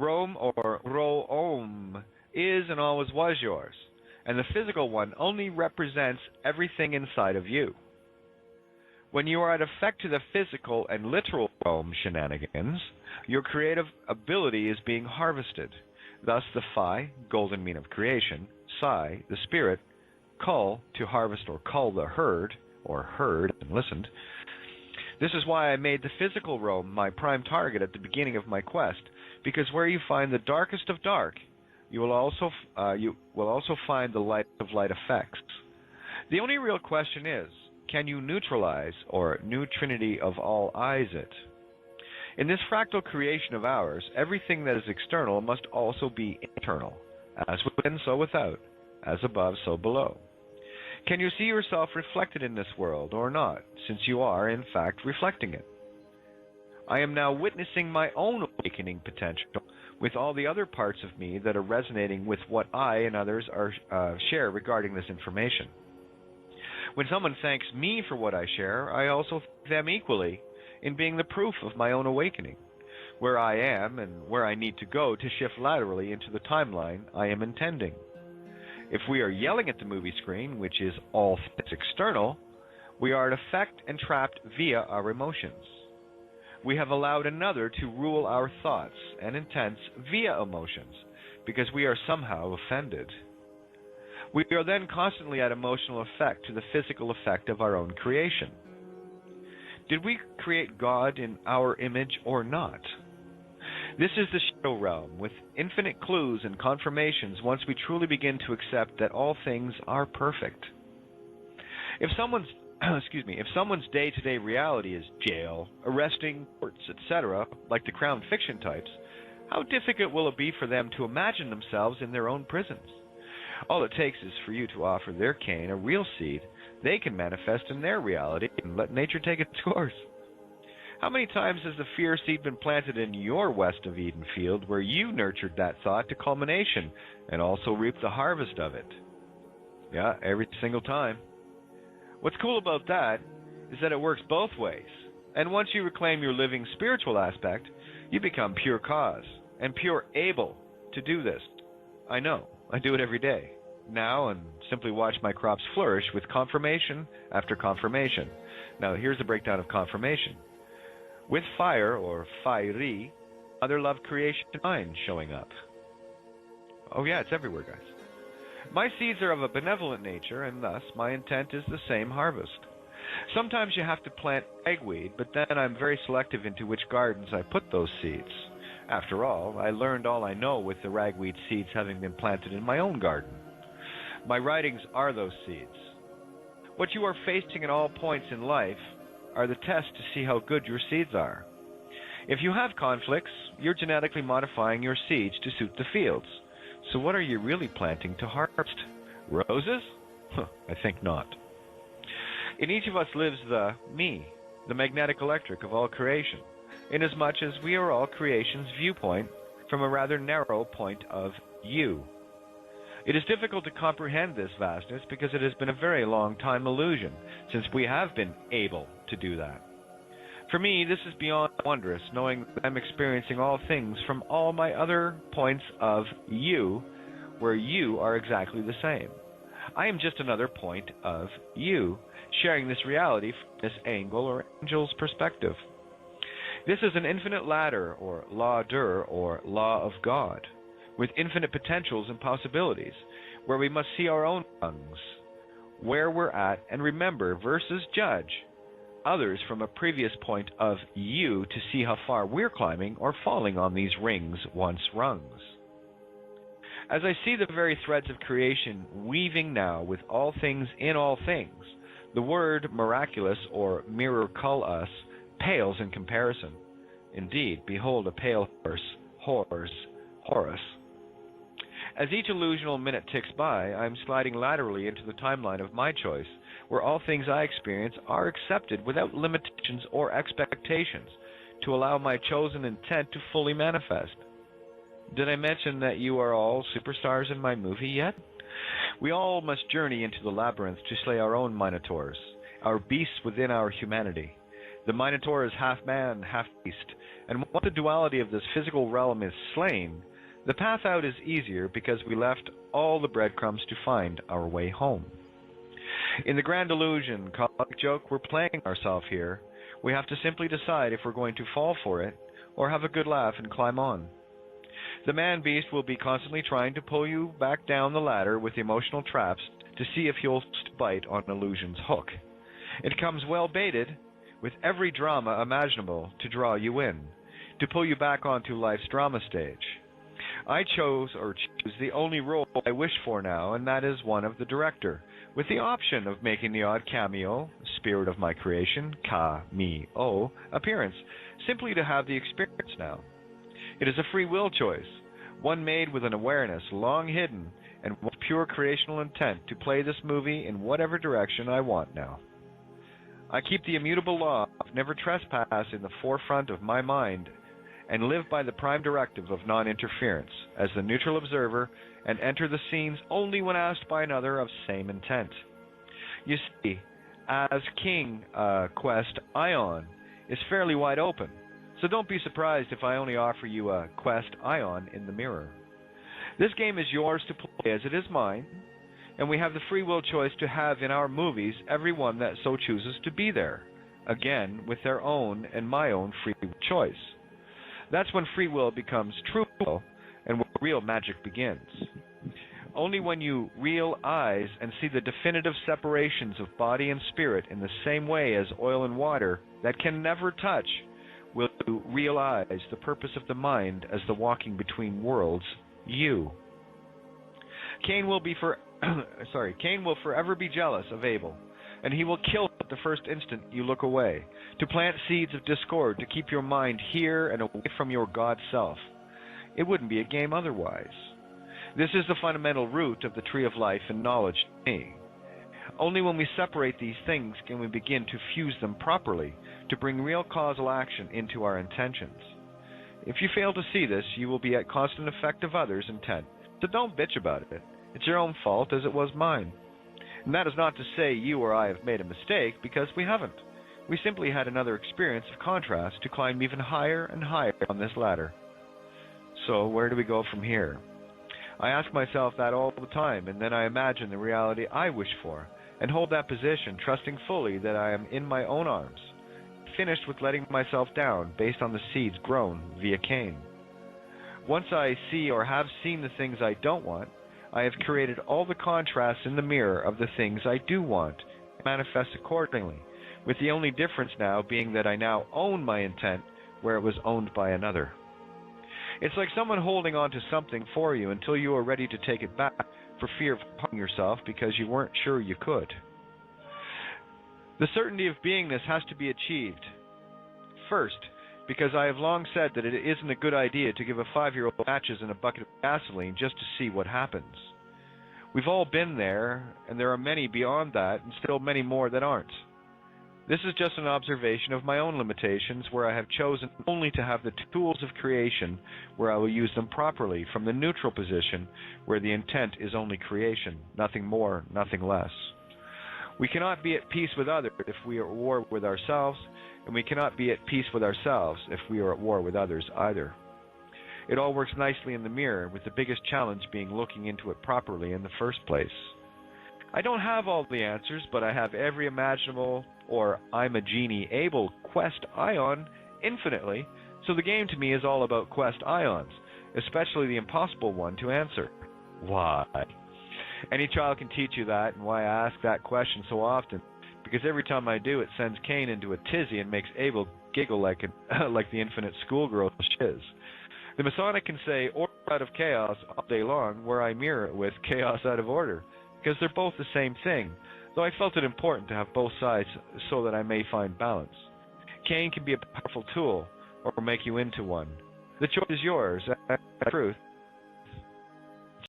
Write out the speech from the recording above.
Rome or Ro'om is and always was yours, and the physical one only represents everything inside of you. When you are at effect to the physical and literal Rome shenanigans, your creative ability is being harvested. Thus the Phi, golden mean of creation, Psi, the spirit, Kul, to harvest or cull the herd, or heard and listened. This is why I made the physical Rome my prime target at the beginning of my quest, because where you find the darkest of dark, you will also find the light of light effects. The only real question is, can you neutralize or new trinity of all eyes it? In this fractal creation of ours, everything that is external must also be internal, as within so without, as above so below. Can you see yourself reflected in this world or not, since you are, in fact, reflecting it? I am now witnessing my own awakening potential with all the other parts of me that are resonating with what I and others share regarding this information. When someone thanks me for what I share, I also thank them equally in being the proof of my own awakening, where I am and where I need to go to shift laterally into the timeline I am intending. If we are yelling at the movie screen, which is all things external, we are in effect and trapped via our emotions. We have allowed another to rule our thoughts and intents via emotions, because we are somehow offended. We are then constantly at emotional effect to the physical effect of our own creation. Did we create God in our image or not? This is the shadow realm, with infinite clues and confirmations once we truly begin to accept that all things are perfect. If someone's day-to-day reality is jail, arresting, courts, etc., like the Crown fiction types, how difficult will it be for them to imagine themselves in their own prisons? All it takes is for you to offer their Cain a real seed they can manifest in their reality and let nature take its course. How many times has the fear seed been planted in your West of Eden field where you nurtured that thought to culmination and also reaped the harvest of it? Yeah, every single time. What's cool about that is that it works both ways. And once you reclaim your living spiritual aspect, you become pure cause and pure able to do this. I know. I do it every day. Now, and simply watch my crops flourish with confirmation after confirmation. Now, here's the breakdown of confirmation. With fire, or fiery, other love creation mind showing up. Oh yeah, it's everywhere, guys. My seeds are of a benevolent nature, and thus my intent is the same harvest. Sometimes you have to plant ragweed, but then I'm very selective into which gardens I put those seeds. After all, I learned all I know with the ragweed seeds having been planted in my own garden. My writings are those seeds. What you are facing at all points in life are the tests to see how good your seeds are. If you have conflicts, you're genetically modifying your seeds to suit the fields. So what are you really planting to harvest? Roses? I think not. In each of us lives the me, the magnetic electric of all creation, inasmuch as we are all creation's viewpoint from a rather narrow point of you. It is difficult to comprehend this vastness because it has been a very long time illusion since we have been able to do that. For me, this is beyond wondrous, knowing that I'm experiencing all things from all my other points of you, where you are exactly the same. I am just another point of you, sharing this reality from this angle or angel's perspective. This is an infinite ladder, or law dur, or law of God, with infinite potentials and possibilities, where we must see our own rungs, where we're at, and remember versus judge others from a previous point of you to see how far we're climbing or falling on these rings once rungs. As I see the very threads of creation weaving now with all things in all things, the word miraculous or miracle pales in comparison. Indeed, behold a pale horse, Horus. As each illusional minute ticks by, I am sliding laterally into the timeline of my choice, where all things I experience are accepted without limitations or expectations, to allow my chosen intent to fully manifest. Did I mention that you are all superstars in my movie yet? We all must journey into the labyrinth to slay our own minotaurs, our beasts within our humanity, The Minotaur is half man, half beast, and once the duality of this physical realm is slain, the path out is easier because we left all the breadcrumbs to find our way home. In the grand illusion, comic joke, we're playing ourselves here. We have to simply decide if we're going to fall for it or have a good laugh and climb on. The man-beast will be constantly trying to pull you back down the ladder with emotional traps to see if you'll bite on illusion's hook. It comes well baited with every drama imaginable to draw you in, to pull you back onto life's drama stage. I choose the only role I wish for now, and that is one of the director, with the option of making the odd cameo, spirit of my creation, Ka-me-o, appearance, simply to have the experience now. It is a free will choice, one made with an awareness long hidden and with pure creational intent to play this movie in whatever direction I want now. I keep the immutable law of never trespass in the forefront of my mind and live by the prime directive of non-interference as the neutral observer and enter the scenes only when asked by another of same intent. You see, as King Quest Ion is fairly wide open, so don't be surprised if I only offer you a Quest Ion in the mirror. This game is yours to play as it is mine, and we have the free will choice to have in our movies everyone that so chooses to be there, again with their own and my own free will choice. That's when free will becomes true will and where real magic begins. Only when you realize and see the definitive separations of body and spirit in the same way as oil and water that can never touch will you realize the purpose of the mind as the walking between worlds, you. Cain will forever be jealous of Abel, and he will kill at the first instant you look away, to plant seeds of discord to keep your mind here and away from your God self. It wouldn't be a game otherwise. This is the fundamental root of the tree of life and knowledge to me. Only when we separate these things can we begin to fuse them properly, to bring real causal action into our intentions. If you fail to see this, you will be at constant effect of others' intent. So don't bitch about it. It's your own fault as it was mine. And that is not to say you or I have made a mistake, because we haven't. We simply had another experience of contrast to climb even higher and higher on this ladder. So where do we go from here? I ask myself that all the time, and then I imagine the reality I wish for, and hold that position, trusting fully that I am in my own arms, finished with letting myself down based on the seeds grown via Cain. Once I see or have seen the things I don't want, I have created all the contrasts in the mirror of the things I do want, manifest accordingly, with the only difference now being that I now own my intent where it was owned by another. It's like someone holding on to something for you until you are ready to take it back for fear of harming yourself because you weren't sure you could. The certainty of beingness has to be achieved. First, because I have long said that it isn't a good idea to give a 5-year-old matches and a bucket of gasoline just to see what happens. We've all been there, and there are many beyond that, and still many more that aren't. This is just an observation of my own limitations, where I have chosen only to have the tools of creation where I will use them properly, from the neutral position where the intent is only creation, nothing more, nothing less. We cannot be at peace with others if we are at war with ourselves, and we cannot be at peace with ourselves if we are at war with others either. It all works nicely in the mirror, with the biggest challenge being looking into it properly in the first place. I don't have all the answers, but I have every imaginable, or I'm a genie able, quest ion infinitely, so the game to me is all about quest ions, especially the impossible one to answer. Why? Any child can teach you that, and why I ask that question so often, because every time I do, it sends Cain into a tizzy and makes Abel giggle like the infinite schoolgirl she is. The Masonic can say order out of chaos all day long, where I mirror it with chaos out of order, because they're both the same thing, though I felt it important to have both sides so that I may find balance. Cain can be a powerful tool, or make you into one. The choice is yours, and the truth